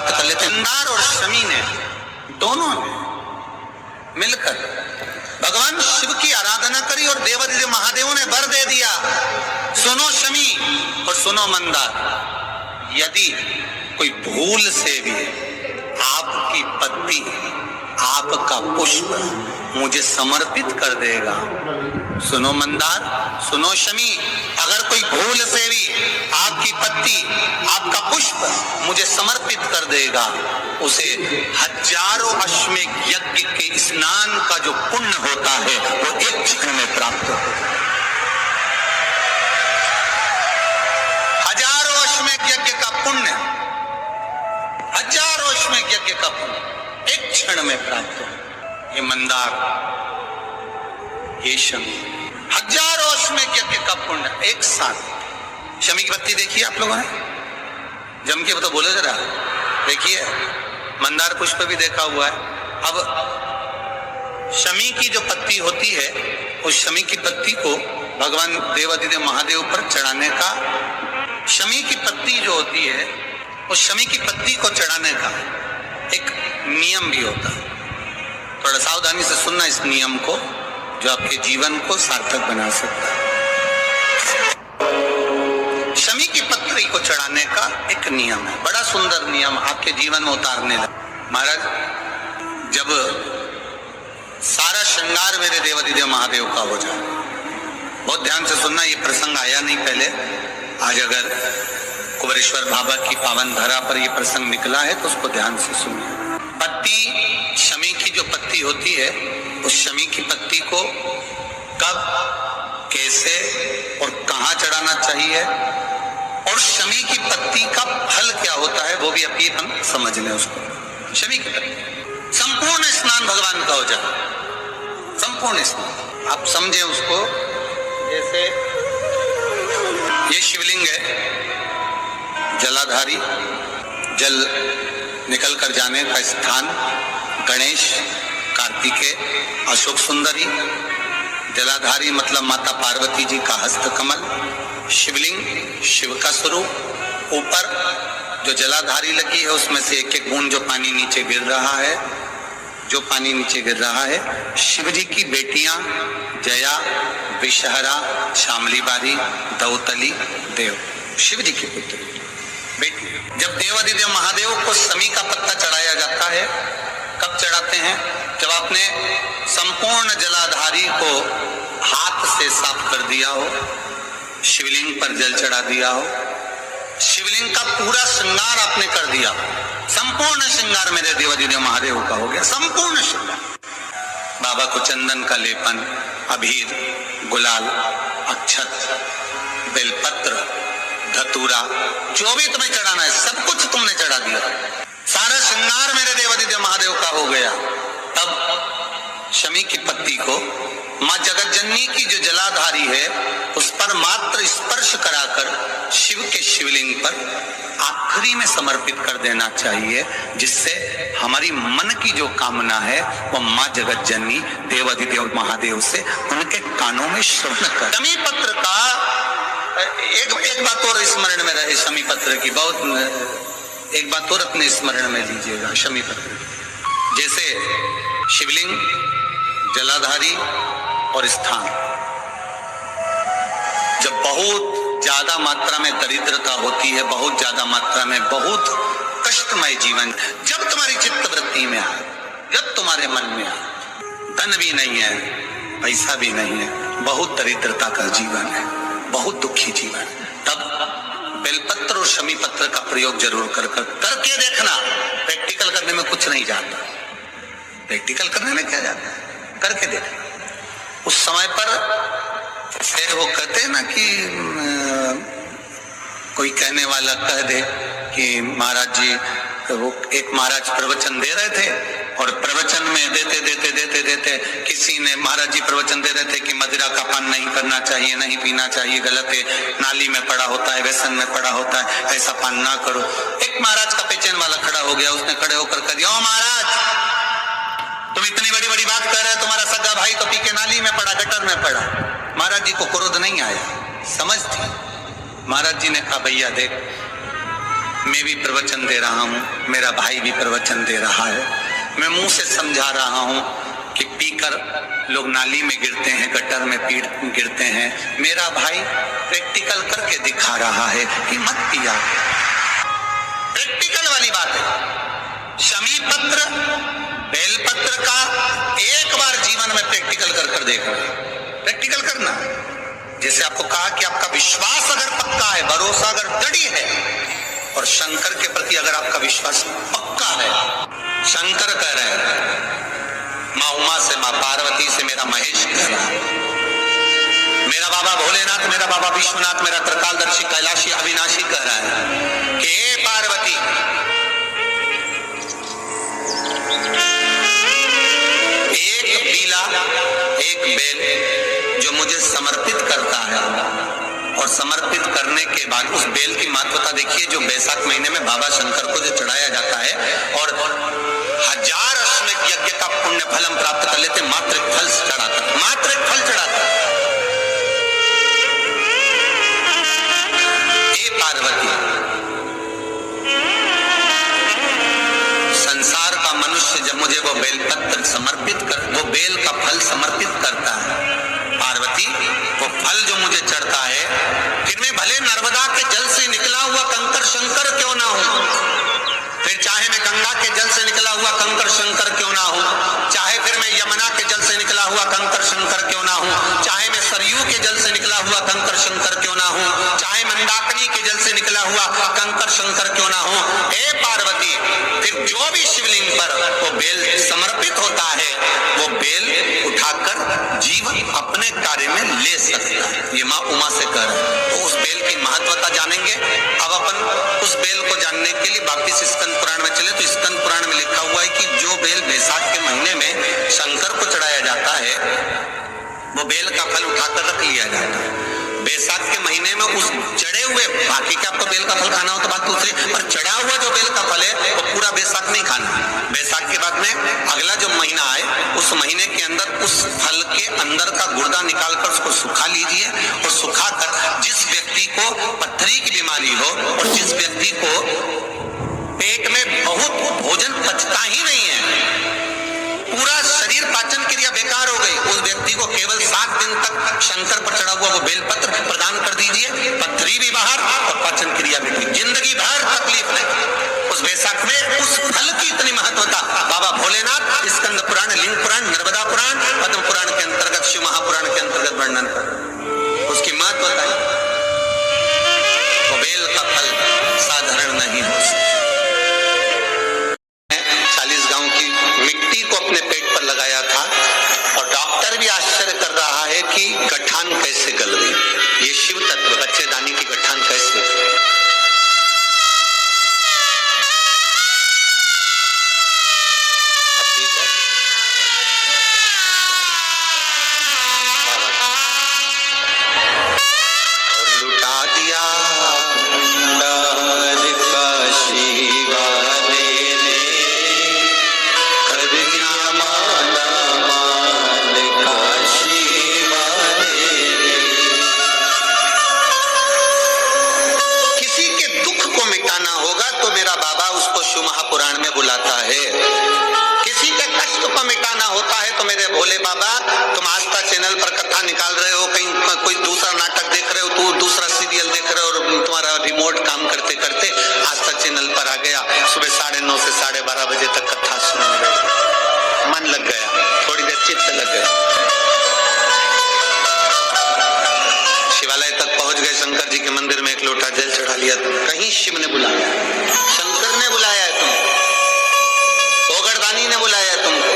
प्राप्त कर लेते हैं। मंदार और शमी ने, दोनों ने मिलकर भगवान शिव की आराधना करी और देवादिदेव महादेव ने वर दे दिया। सुनो शमी और सुनो मंदार, यदि कोई भूल से भी आपकी पत्नी, आपका पुष्प मुझे समर्पित कर देगा, सुनो मंदार, सुनो शमी, अगर कोई भूल से भी आपकी पत्नी, आपका पुष्प मुझे समर्पित कर देगा, उसे हजारों अश्वमेध यज्ञ के स्नान का जो पुण्य होता है वो एक क्षण में प्राप्त होगा। हजारों अश्वमेध यज्ञ का पुण्य, हजारों अश्वमेध यज्ञ का पुण्य एक क्षण में प्राप्त हो। ये मंदार, ये शमी, हजारों अश्वमेध यज्ञ का पुण्य एक साथ। शमी की पत्ती देखिए आप लोगों ने, जम के तो बोले जरा, देखिए मंदार पुष्प भी देखा हुआ है। अब शमी की जो पत्ती होती है, उस शमी की पत्ती को भगवान देवादिदेव महादेव पर चढ़ाने का, शमी की पत्ती जो होती है उस शमी की पत्ती को चढ़ाने का एक नियम भी होता है। थोड़ा सावधानी से सुनना इस नियम को, जो आपके जीवन को सार्थक बना सकता है। शमी की पत्री को चढ़ाने का एक नियम है, बड़ा सुंदर नियम, आपके जीवन में उतारने लगा। महाराज, जब सारा श्रृंगार मेरे देवादिदेव महादेव का हो जाए, बहुत ध्यान से सुनना, ये प्रसंग आया नहीं पहले, आज अगर कुबेरेश्वर बाबा की पावन धरा पर ये प्रसंग निकला है तो उसको ध्यान से सुनिए। पत्ती, शमी की जो पत्ती होती है, उस शमी की पत्ती को कब, कैसे और कहां चढ़ाना चाहिए, और शमी की पत्ती का फल क्या होता है वो भी अभी हम समझ लें उसको। शमी की पत्ती, संपूर्ण स्नान भगवान का हो जाए, संपूर्ण स्नान, आप समझे उसको। जैसे ये शिवलिंग है, जलाधारी, जल निकल कर जाने का स्थान, गणेश, कार्तिकेय, अशोक सुंदरी, जलाधारी मतलब माता पार्वती जी का हस्त कमल, शिवलिंग, शिव का स्वरूप, ऊपर जो जलाधारी लगी है उसमें से एक एक बूंद जो पानी नीचे गिर रहा है, जो पानी नीचे गिर रहा है, शिव जी की बेटियां जया, विषहरा, शामली बारी, दौतली, देव, शिव जी की पुत्री बेटी। जब देवादिदेव महादेव को शमी का पत्ता चढ़ाया जाता है, कब चढ़ाते हैं, जब आपने संपूर्ण जलाधारी को हाथ से साफ कर दिया हो, शिवलिंग पर जल चढ़ा दिया हो, शिवलिंग का पूरा श्रृंगार आपने कर दिया, संपूर्ण श्रृंगार मेरे देवादिदेव महादेव का हो गया, संपूर्ण श्रृंगार। बाबा को चंदन का लेपन, अबीर, गुलाल, अक्षत, बेलपत्र, धतूरा, जो भी तुम्हें चढ़ाना है सब कुछ तुमने चढ़ा दिया, सारा श्रृंगार मेरे देवादिदेव महादेव का हो गया। तब शमी की पत्ती को मां जगतजननी की जो जलाधारी है उस पर मात्र स्पर्श कराकर शिव के शिवलिंग पर आखिरी में समर्पित कर देना चाहिए, जिससे हमारी मन की जो कामना है वो मां जगतजननी देवादिदेव महादेव से उनके कानों में श्रवण कर। शमी पत्र का एक बात और स्मरण में रहे, शमी पत्र की बहुत एक बात और अपने स्मरण में लीजिएगा। शमी पत्र जैसे शिवलिंग, जलाधारी और स्थान, जब बहुत ज्यादा मात्रा में दरिद्रता होती है, बहुत ज्यादा मात्रा में बहुत कष्टमय जीवन, जब तुम्हारी चित्त वृत्ति में आए, जब तुम्हारे मन में आए, धन भी नहीं है, पैसा भी नहीं है, बहुत दरिद्रता का जीवन है, बहुत दुखी जीवन, तब बेलपत्र और शमी पत्र का प्रयोग जरूर करके देखना। प्रैक्टिकल करने में कुछ नहीं जाता, प्रैक्टिकल करने में क्या जाता है, करके देखना। उस समय पर फिर वो कहते हैं ना कि कोई कहने वाला कह दे कि महाराज जी, वो एक महाराज प्रवचन दे रहे थे और प्रवचन में देते किसी ने, महाराज जी प्रवचन दे रहे थे कि मदिरा का पान नहीं करना चाहिए, नहीं पीना चाहिए, गलत है, नाली में पड़ा होता है, व्यसन में पड़ा होता है, ऐसा पान ना करो। एक महाराज का पेचन वाला खड़ा हो गया, उसने खड़े होकर कह दिया, ओ महाराज तुम इतनी बड़ी बड़ी बात कर रहे हो, तुम्हारा सगा भाई तो पी के नाली में पड़ा, गटर में पड़ा। महाराज जी को क्रोध नहीं आया, समझ थी। महाराज जी ने कहा, भैया देख, मैं भी प्रवचन दे रहा हूँ, मेरा भाई भी प्रवचन दे रहा है। मैं मुंह से समझा रहा हूँ कि पीकर लोग नाली में गिरते हैं, गटर में गिरते हैं। मेरा भाई प्रैक्टिकल करके दिखा रहा है कि मत पिया। प्रैक्टिकल वाली बात है। शमी पत्र, बेलपत्र का एक बार जीवन में प्रैक्टिकल कर देखो। प्रैक्टिकल करना, जैसे आपको कहा कि आपका विश्वास अगर पक्का है, भरोसा अगर दृढ़ है, और शंकर के प्रति अगर आपका विश्वास पक्का है, शंकर कह रहे हैं, माँ उमा से, माँ पार्वती से मेरा महेश कह रहा है, मेरा बाबा भोलेनाथ, मेरा बाबा विश्वनाथ, मेरा त्रिकालदर्शी कैलाशी अविनाशी कह रहा है कि हे पार्वती, एक पीला, एक बेल जो मुझे समर्पित करता है, और समर्पित करने के बाद उस बेल की महत्वता देखिए, जो बैसाख महीने में बाबा शंकर को जो चढ़ाया जाता है, और 1000 अश्वमेध यज्ञ का पुण्य फल हम प्राप्त कर लेते, मात्र एक फल चढ़ाकर, मात्र एक फल चढ़ाकर। हे पार्वती, संसार का मनुष्य जब मुझे वो बेलपत्र समर्पित कर, वो बेल का फल समर्पित करता है, पार्वती वो फल जो मुझे चढ़ता है, फिर मैं भले नर्मदा के जल से निकला हुआ कंकर शंकर क्यों ना हूं, फिर चाहे मैं गंगा के जल से निकला हुआ कंकर शंकर क्यों ना हूं, चाहे फिर मैं यमुना के जल से निकला हुआ कंकर शंकर क्यों ना हूं, चाहे मैं सरयू के जल से निकला हुआ कंकर शंकर क्यों ना हूं, चाहे मंदाकिनी के जल से निकला हुआ कंकर शंकर क्यों ना हूं, हे पार्वती, फिर जो भी शिवलिंग पर वो बेल समर्पित होता है, वो बेल उठाकर जीवन अपने कार्य में ले सकता है। ये माँ उमा से कर, तो उस बेल की महत्वता जानेंगे। अब अपन उस बेल को जानने के लिए वापिस स्कंद पुराण में चले, तो स्कंद पुराण में लिखा हुआ है कि जो बेल बैसाख के महीने में शंकर को चढ़ाया जाता है, वो बेल का फल उठाकर रख लिया जाता है। बैसाख के महीने में उस चढ़े हुए, बाकी के आपको बेल का फल खाना हो तो बात दूसरी, पर चढ़ा हुआ जो बेल का फल है वो पूरा बैसाख नहीं खाना। बैसाख के बाद में अगला जो महीना आए, उस महीने के अंदर उस फल के अंदर का गुर्दा निकालकर उसको सुखा लीजिए, और सुखाकर जिस व्यक्ति को पथरी की बीमारी हो, और जिस व्यक्ति को पेट में बहुत भोजन पचता ही नहीं है, पूरा शरीर पाचन क्रिया बेकार हो गई, उस व्यक्ति को केवल 7 दिन तक शंकर पर चढ़ा हुआ वो बेलपत्र प्रदान कर दीजिए, पथरी भी बाहर और पाचन क्रिया भी ठीक, जिंदगी भर तकलीफ नहीं। उस बैसाख में उस फल की इतनी महत्वता बाबा भोलेनाथ स्कंद पुराण, लिंग पुराण, नर्मदा पुराण, पद्म पुराण के अंतर्गत, शिव महापुराण के अंतर्गत वर्णन कर, उसकी महत्वता है। वो बेल का फल साधारण नहीं हो सकता। 40 गांव की मिट्टी को अपने पेट पर लगाया था, और डॉक्टर भी आश्चर्य कर रहा है कि गठान कैसे गल गई। ये शिव तत्व, बच्चेदानी की गठान कैसे, और लुटा दिया पुराण में बुलाता है। किसी के कष्ट को मिटाना होता है तो मेरे भोले बाबा, तुम आस्था चैनल पर कथा निकाल रहे हो, कहीं कोई दूसरा नाटक देख रहे हो, तू दूसरा सीरियल देख रहे हो, और तुम्हारा रिमोट काम करते करते आस्था चैनल पर आ गया, सुबह 9:30 से 12:30 बजे तक कथा सुन रहे, मन लग गया, थोड़ी देर चित्त लग गया, शिवालय तक पहुंच गए, शंकर जी के मंदिर में एक लोटा जल चढ़ा लिया, कहीं शिव ने बुलाया, शंकर ने बुलाया है तुमको, ओगड़दानी ने बुलाया है तुमको।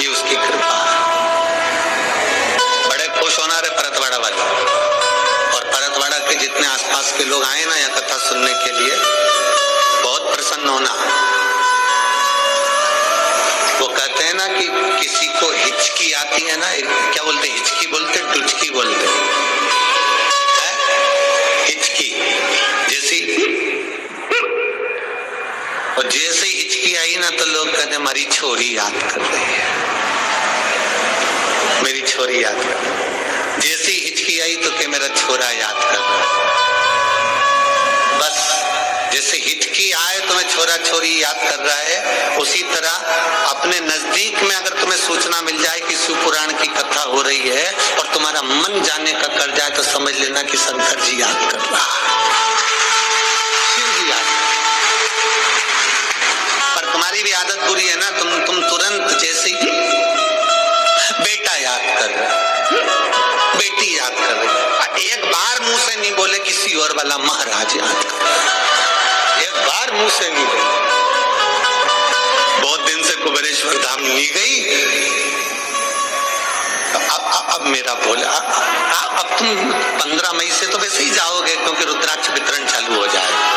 ये उसकी कृपा। बड़े खुश होना रे परतवाड़ा वाले, और परतवाड़ा के जितने आसपास के लोग आए ना यहाँ कथा सुनने के लिए, बहुत प्रसन्न होना। वो कहते हैं ना कि किसी को हिचकी आती है ना, क्या बोलते, हिचकी बोलते, टुचकी बोलते, हिचकी जैसी, और जैसे हिचकी आई ना तो लोग कहते हमारी छोरी याद कर रही है। मेरी छोरी याद कर। जैसी हिचकी आई तो के मेरा छोरा याद कर। बस जैसे हिचकी आए तुम्हें छोरा छोरी याद कर रहा है, उसी तरह अपने नजदीक में अगर तुम्हें सूचना मिल जाए कि शिव पुराण की कथा हो रही है और तुम्हारा मन जाने का कर जाए तो समझ लेना कि शंकर जी याद कर रहा है, शिव जी याद। पर तुम्हारी भी आदत बुरी है ना, तुम तुरंत जैसे ही बेटा याद कर रहे, बेटी याद कर रही, एक बार मुंह से नहीं बोले किसी और वाला महाराज याद कर, एक बार मुंह से नहीं बोले। बहुत दिन से कुबेरेश्वर धाम नहीं गई, अब मेरा बोला अब तुम 15 मई से तो वैसे ही जाओगे क्योंकि रुद्राक्ष वितरण चालू हो जाएगा।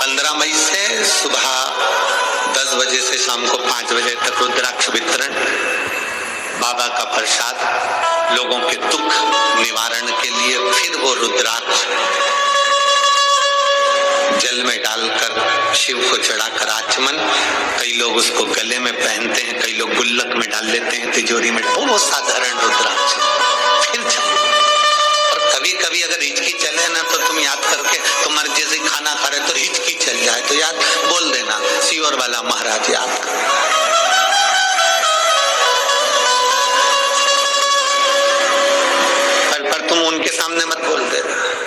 15 मई से सुबह 10 बजे से शाम को 5 बजे तक रुद्राक्ष वितरण, बाबा का प्रसाद, लोगों के दुख निवारण के लिए। फिर वो रुद्राक्ष जल में डालकर शिव को चढ़ाकर आचमन, कई लोग उसको गले में पहनते हैं, कई लोग गुल्लक में डाल लेते हैं, तिजोरी में, वो साधारण रुद्राक्ष। फिर और कभी कभी अगर हिचकी चले ना तो तुम याद करके, तुम्हारे जैसे खाना खा रहे तो हिचकी चल जाए तो याद बोल देना शिवर वाला महाराज याद कर। पर तुम उनके सामने मत बोल देना।